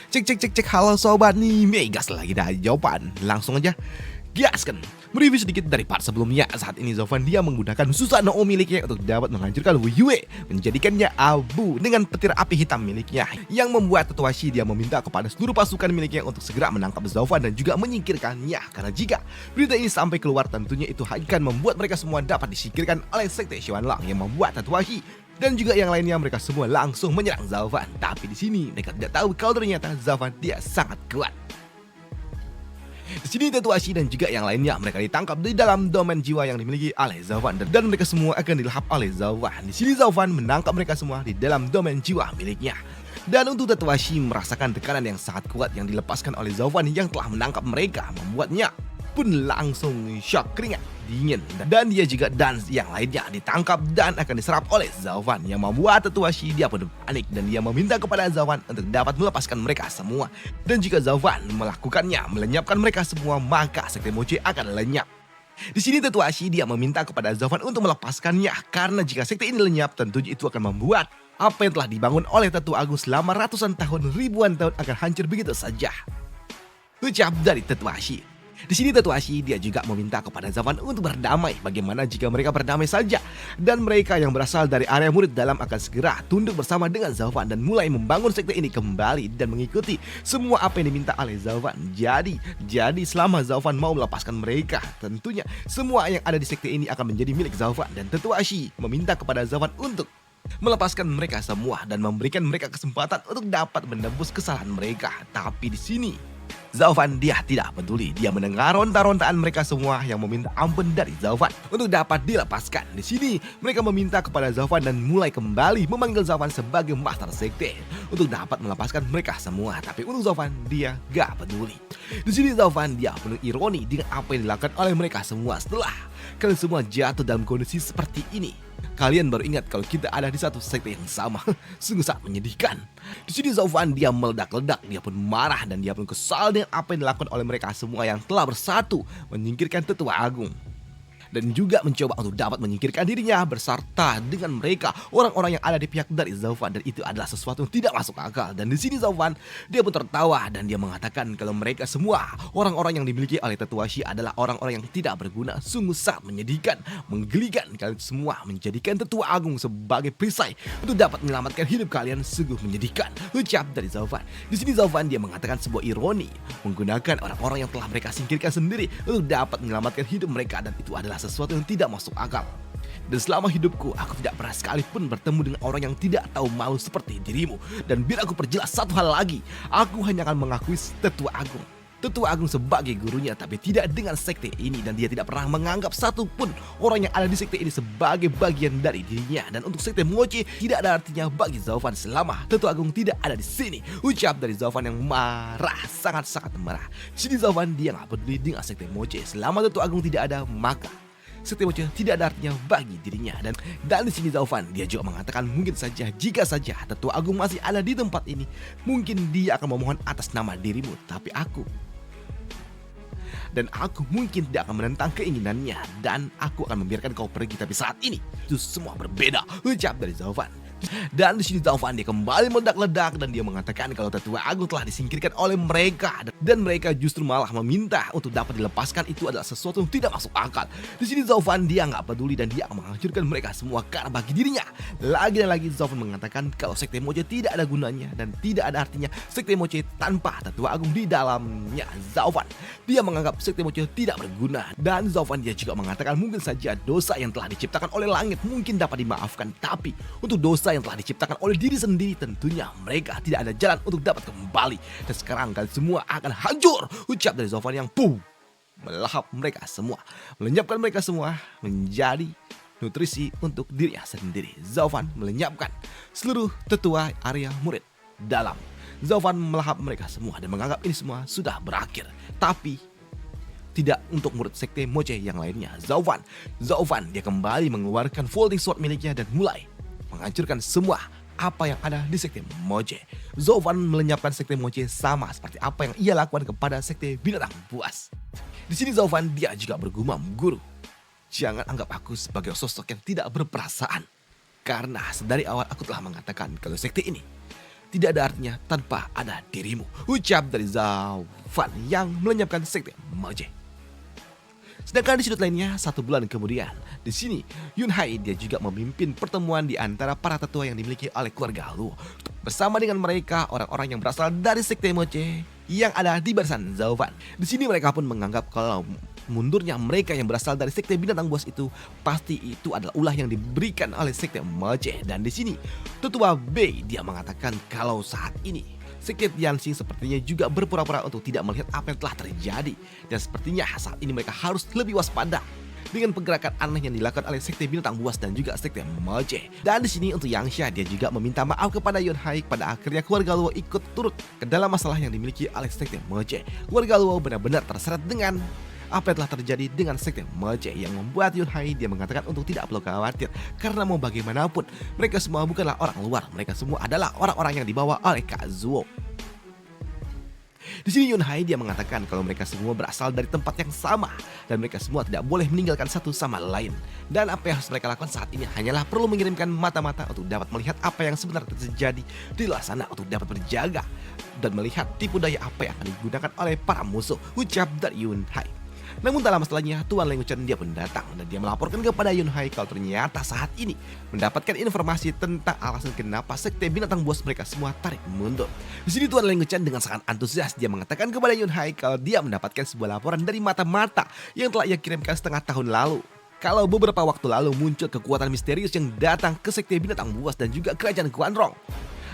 Cek, halo sobat nih, Megas lagi dah jawaban. Langsung aja gaskan. Mereview sedikit dari part sebelumnya. Saat ini Zofan dia menggunakan Susanoo miliknya untuk dapat menghancurkan Wu Yue, menjadikannya abu dengan petir api hitam miliknya, yang membuat Totohashi dia meminta kepada seluruh pasukan miliknya untuk segera menangkap Zofan dan juga menyingkirkannya. Karena jika berita ini sampai keluar, tentunya itu akan membuat mereka semua dapat disingkirkan oleh sekte Xuanlang, yang membuat Totohashi dan juga yang lainnya mereka semua langsung menyerang Zofan. Tapi di sini mereka tidak tahu kalau ternyata Zofan dia sangat kuat. Di sini Totohashi dan juga yang lainnya mereka ditangkap di dalam domain jiwa yang dimiliki oleh Zofan, dan mereka semua akan dilahap oleh Zofan. Di sini Zofan menangkap mereka semua di dalam domain jiwa miliknya. Dan untuk Totohashi merasakan tekanan yang sangat kuat yang dilepaskan oleh Zofan yang telah menangkap mereka, membuatnya pun langsung shock keringat dingin, dan dia juga dan yang lainnya ditangkap dan akan diserap oleh Zofan, yang membuat Totohashi dia pun panik dan dia meminta kepada Zofan untuk dapat melepaskan mereka semua. Dan jika Zofan melakukannya, melenyapkan mereka semua, maka sekte Moche akan lenyap. Di sini Totohashi dia meminta kepada Zofan untuk melepaskannya, karena jika sekte ini lenyap, tentunya itu akan membuat apa yang telah dibangun oleh Tetua Agung selama ratusan tahun, ribuan tahun akan hancur begitu saja. Ucap dari Totohashi. Di sini Totohashi dia juga meminta kepada Zofan untuk berdamai. Bagaimana jika mereka berdamai saja, dan mereka yang berasal dari area murid dalam akan segera tunduk bersama dengan Zofan dan mulai membangun sekte ini kembali dan mengikuti semua apa yang diminta oleh Zofan. Jadi selama Zofan mau melepaskan mereka, tentunya semua yang ada di sekte ini akan menjadi milik Zofan, dan Totohashi meminta kepada Zofan untuk melepaskan mereka semua dan memberikan mereka kesempatan untuk dapat menebus kesalahan mereka. Tapi di sini Zofan dia tidak peduli. Dia mendengar ronta-rontaan mereka semua yang meminta ampun dari Zofan untuk dapat dilepaskan. Di sini mereka meminta kepada Zofan dan mulai kembali memanggil Zofan sebagai master sekte untuk dapat melepaskan mereka semua. Tapi untuk Zofan dia gak peduli. Di sini Zofan dia penuh ironi dengan apa yang dilakukan oleh mereka semua. Setelah kalian semua jatuh dalam kondisi seperti ini, kalian baru ingat kalau kita ada di satu sekte yang sama. Sungguh sangat menyedihkan. Di sini Zofan dia meledak-ledak, dia pun marah dan dia pun kesal dengan apa yang dilakukan oleh mereka semua yang telah bersatu menyingkirkan Tetua Agung, dan juga mencoba untuk dapat menyingkirkan dirinya berserta dengan mereka orang-orang yang ada di pihak dari Zofan, dan itu adalah sesuatu yang tidak masuk akal. Dan di sini Zofan dia pun tertawa dan dia mengatakan kalau mereka semua orang-orang yang dimiliki oleh Totohashi adalah orang-orang yang tidak berguna. Sungguh sangat menyedihkan, menggelikan. Kalian semua menjadikan Tetua Agung sebagai perisai untuk dapat menyelamatkan hidup kalian. Sungguh menyedihkan, ucap dari Zofan. Di sini Zofan dia mengatakan sebuah ironi, menggunakan orang-orang yang telah mereka singkirkan sendiri untuk dapat menyelamatkan hidup mereka, dan itu adalah sesuatu yang tidak masuk akal. Dan selama hidupku, aku tidak pernah sekalipun bertemu dengan orang yang tidak tahu malu seperti dirimu. Dan biar aku perjelas satu hal lagi, aku hanya akan mengakui Tetua Agung sebagai gurunya, tapi tidak dengan sekte ini. Dan dia tidak pernah menganggap satupun orang yang ada di sekte ini sebagai bagian dari dirinya. Dan untuk sekte Moche tidak ada artinya bagi Zofan selama Tetua Agung tidak ada di sini. Ucap dari Zofan yang marah, sangat-sangat marah. Di sini Zofan dia nggak peduli dengan sekte Moche. Selama Tetua Agung tidak ada, maka sekte Moche tidak ada artinya bagi dirinya. Dan di sini Zofan dia juga mengatakan mungkin saja jika saja Tetua Agung masih ada di tempat ini, mungkin dia akan memohon atas nama dirimu. Tapi aku mungkin tidak akan menentang keinginannya, dan aku akan membiarkan kau pergi. Tapi saat ini itu semua berbeda, ucap dari Zofan. Dan di sini Zofan dia kembali meledak-ledak dan dia mengatakan kalau Tetua Agung telah disingkirkan oleh mereka, dan mereka justru malah meminta untuk dapat dilepaskan. Itu adalah sesuatu yang tidak masuk akal. Di sini Zofan dia nggak peduli dan dia akan menghancurkan mereka semua karena bagi dirinya. Lagi dan lagi Zofan mengatakan kalau sekte Moche tidak ada gunanya dan tidak ada artinya sekte Moche tanpa Tetua Agung di dalamnya. Zofan dia menganggap sekte Moche tidak berguna, dan Zofan dia juga mengatakan mungkin saja dosa yang telah diciptakan oleh langit mungkin dapat dimaafkan, tapi untuk dosa yang telah diciptakan oleh diri sendiri tentunya mereka tidak ada jalan untuk dapat kembali. Dan sekarang kalian semua akan hancur, ucap dari Zofan yang melahap mereka semua, melenyapkan mereka semua menjadi nutrisi untuk dirinya sendiri. Zofan melenyapkan seluruh tetua area murid dalam. Zofan melahap mereka semua dan menganggap ini semua sudah berakhir. Tapi tidak untuk murid sekte Moche yang lainnya. Zofan dia kembali mengeluarkan folding sword miliknya dan mulai menghancurkan semua apa yang ada di sekte Moche. Zofan melenyapkan sekte Moche sama seperti apa yang ia lakukan kepada sekte binatang buas. Di sini Zofan dia juga bergumam, "Guru, jangan anggap aku sebagai sosok yang tidak berperasaan. Karena dari awal aku telah mengatakan kalau sekte ini tidak ada artinya tanpa ada dirimu. Ucap dari Zaufan yang melenyapkan sekte Moje. Sedangkan di sudut lainnya, 1 bulan kemudian, di sini Yun Hai dia juga memimpin pertemuan di antara para tetua yang dimiliki oleh keluarga Luo. Bersama dengan mereka orang-orang yang berasal dari sekte Moche yang ada di barisan Zaufan. Di sini mereka pun menganggap kalau mundurnya mereka yang berasal dari sekte binatang buas itu pasti itu adalah ulah yang diberikan oleh sekte Moche. Dan di sini tetua Bei dia mengatakan kalau saat ini sekte Tianxing sepertinya juga berpura-pura untuk tidak melihat apa yang telah terjadi. Dan sepertinya saat ini mereka harus lebih waspada dengan pergerakan aneh yang dilakukan oleh sekte binatang buas dan juga sekte Moche. Dan di sini untuk Yang Xia dia juga meminta maaf kepada Yun Hai. Pada akhirnya keluarga Luo ikut turut ke dalam masalah yang dimiliki oleh sekte Moche. Keluarga Luo benar-benar terseret dengan apa yang telah terjadi dengan sekte Moche yang membuat Yun Hai dia mengatakan untuk tidak perlu khawatir karena mau bagaimanapun mereka semua bukanlah orang luar, mereka semua adalah orang-orang yang dibawa oleh Kazuo. Di sini Yun Hai dia mengatakan kalau mereka semua berasal dari tempat yang sama dan mereka semua tidak boleh meninggalkan satu sama lain. Dan apa yang harus mereka lakukan saat ini hanyalah perlu mengirimkan mata-mata untuk dapat melihat apa yang sebenarnya terjadi di luar sana untuk dapat berjaga dan melihat tipu daya apa yang akan digunakan oleh para musuh. Ucap dari Yun Hai. Namun tak lama setelahnya, Tuan Leng Wuchen dia pun datang dan dia melaporkan kepada Yun Hai kalau ternyata saat ini mendapatkan informasi tentang alasan kenapa sekte binatang buas mereka semua tarik mundur. Di sini Tuan Leng Wuchen dengan sangat antusias dia mengatakan kepada Yun Hai kalau dia mendapatkan sebuah laporan dari mata-mata yang telah ia kirimkan setengah tahun lalu. Kalau beberapa waktu lalu muncul kekuatan misterius yang datang ke sekte binatang buas dan juga kerajaan Guanrong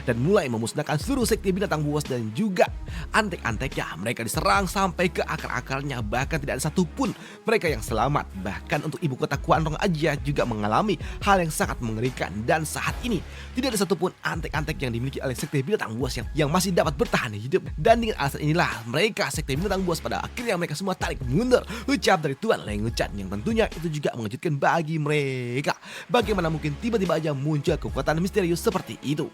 dan mulai memusnahkan seluruh sekte binatang buas dan juga antek-anteknya. Mereka diserang sampai ke akar-akarnya, bahkan tidak ada satupun mereka yang selamat. Bahkan untuk ibu kota Guanrong aja juga mengalami hal yang sangat mengerikan. Dan saat ini tidak ada satupun antek-antek yang dimiliki oleh sekte binatang buas yang masih dapat bertahan hidup. Dan dengan alasan inilah mereka sekte binatang buas pada akhirnya mereka semua tarik mundur. Ucap dari Tuan Leng Wuchen yang tentunya itu juga mengejutkan bagi mereka. Bagaimana mungkin tiba-tiba aja muncul kekuatan misterius seperti itu.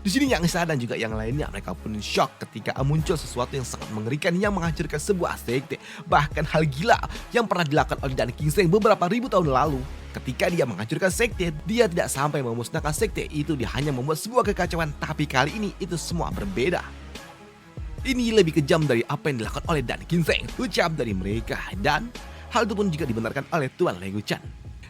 Di sini Yang Isa dan juga yang lainnya mereka pun shock ketika muncul sesuatu yang sangat mengerikan yang menghancurkan sebuah sekte. Bahkan hal gila yang pernah dilakukan oleh Dan Kingseng beberapa ribu tahun lalu. Ketika dia menghancurkan sekte, dia tidak sampai memusnahkan sekte itu, dia hanya membuat sebuah kekacauan. Tapi kali ini itu semua berbeda. Ini lebih kejam dari apa yang dilakukan oleh Dan Kingseng, ucap dari mereka. Dan hal itu pun juga dibenarkan oleh Tuan Leng Wuchen.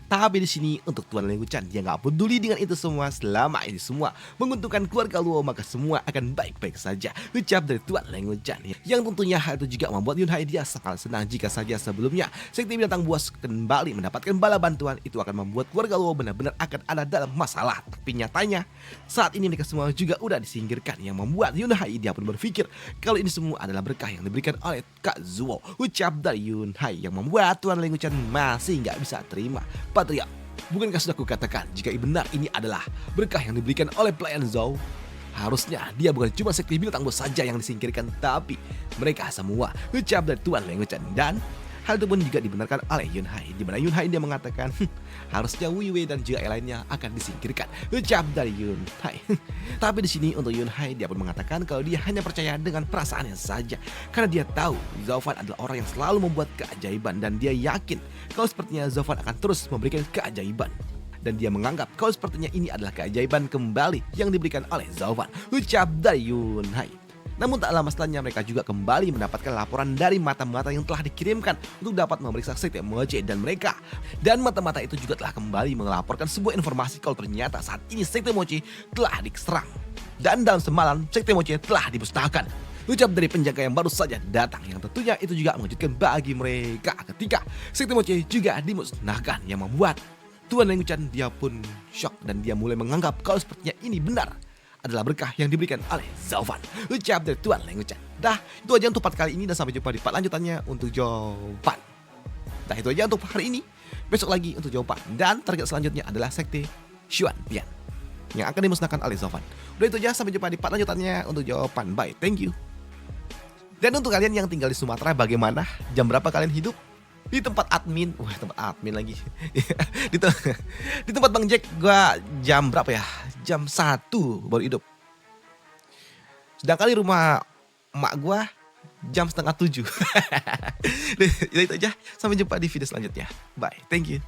Tapi di sini untuk Tuan Leng Wuchen dia nggak peduli dengan itu semua. Selama ini semua menguntungkan keluarga Luo maka semua akan baik-baik saja. Ucap dari Tuan Leng Wuchen yang tentunya hal itu juga membuat Yun Hai dia sangat senang jika saja sebelumnya sekte binatang buas kembali mendapatkan bala bantuan. Itu akan membuat keluarga Luo benar-benar akan ada dalam masalah. Tapi nyatanya saat ini mereka semua juga udah disingkirkan yang membuat Yun Hai dia pun berpikir kalau ini semua adalah berkah yang diberikan oleh Kazuo. Ucap dari Yun Hai yang membuat Tuan Leng Wuchen masih nggak bisa terima. Patria, bukankah sudah kukatakan jika benar ini adalah berkah yang diberikan oleh pelayan Zhou? Harusnya dia bukan cuma sekte binatang buas saja yang disingkirkan, tapi mereka semua. Ucap dari Tuan Leng Wuchen. Dan hal itu pun juga dibenarkan oleh Yun Hai, di mana Yun Hai dia mengatakan harusnya Wei Wei dan juga yang lainnya akan disingkirkan. Ucap dari Yun Hai. Tapi di sini untuk Yun Hai dia pun mengatakan kalau dia hanya percaya dengan perasaannya saja, karena dia tahu Zaufan adalah orang yang selalu membuat keajaiban dan dia yakin kalau sepertinya Zaufan akan terus memberikan keajaiban. Dan dia menganggap kalau sepertinya ini adalah keajaiban kembali yang diberikan oleh Zaufan. Ucap dari Yun Hai. Namun tak lama setelahnya mereka juga kembali mendapatkan laporan dari mata-mata yang telah dikirimkan untuk dapat memeriksa sekte Moche dan mereka. Dan mata-mata itu juga telah kembali melaporkan sebuah informasi kalau ternyata saat ini sekte Moche telah diserang. Dan dalam semalam sekte Moche telah dimusnahkan. Ucap dari penjaga yang baru saja datang yang tentunya itu juga mengejutkan bagi mereka ketika sekte Moche juga dimusnahkan yang membuat Tuan Leng Wuchen dia pun shock dan dia mulai menganggap kalau sepertinya ini benar adalah berkah yang diberikan oleh Zaufan. Ucap dari Tuan Leng Wuchen. Dah, itu aja untuk part kali ini dan sampai jumpa di part lanjutannya untuk jawaban. Dah, itu aja untuk hari ini. Besok lagi untuk jawaban. Dan target selanjutnya adalah sekte Xuantian yang akan dimusnahkan oleh Zaufan. Udah itu aja, sampai jumpa di part lanjutannya untuk jawaban. Bye, thank you. Dan untuk kalian yang tinggal di Sumatera, bagaimana? Jam berapa kalian hidup? Di tempat admin, tempat admin lagi. di tempat Bang Jack gua jam berapa ya? Jam 1 baru hidup. Sedangkan di rumah emak gua jam setengah 7. Itu aja, sampai jumpa di video selanjutnya. Bye, thank you.